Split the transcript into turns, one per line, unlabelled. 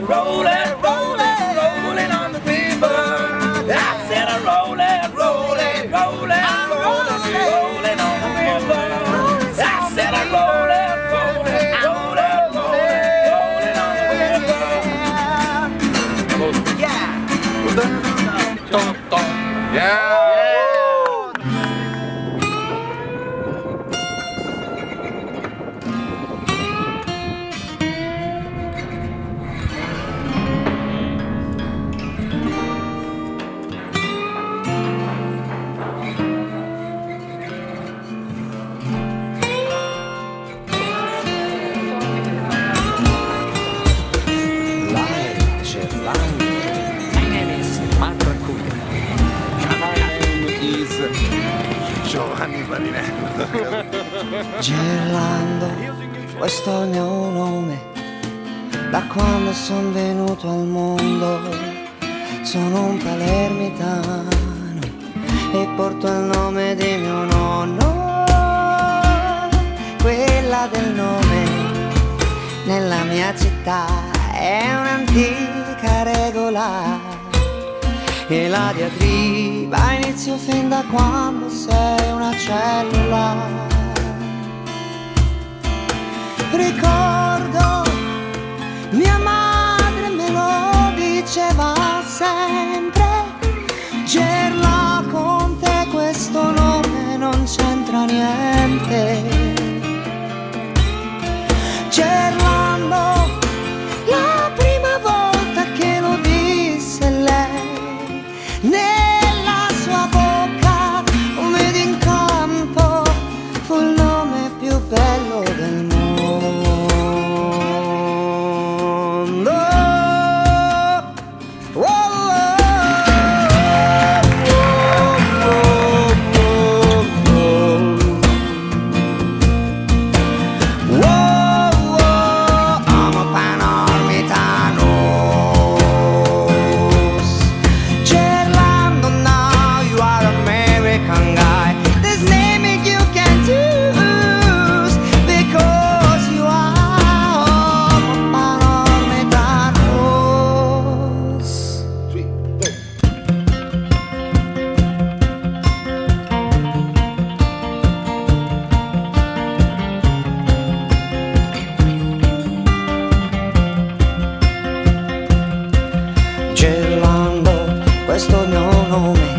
rolling, rolling, rolling on the river. I said I'm rolling, rolling, rolling, rolling, rolling on the river. I said I'm rolling, rolling, rolling, rolling, rolling on the river. Yeah.
Yeah.
Giovanni Parrinello.
Gerlando, questo è il mio nome. Da quando sono venuto al mondo sono un palermitano e porto il nome di mio nonno. Quella del nome nella mia città è un'antica regola e la diatriba inizia fin da quando sei una cellula. Ricordo mia madre me lo diceva sempre: Gerla, con te questo nome non c'entra niente. Gerlando, la prima volta che lo disse lei, nella sua bocca un vedi incanto, fu il nome più bello del mondo. Gerlando, questo è il mio nome.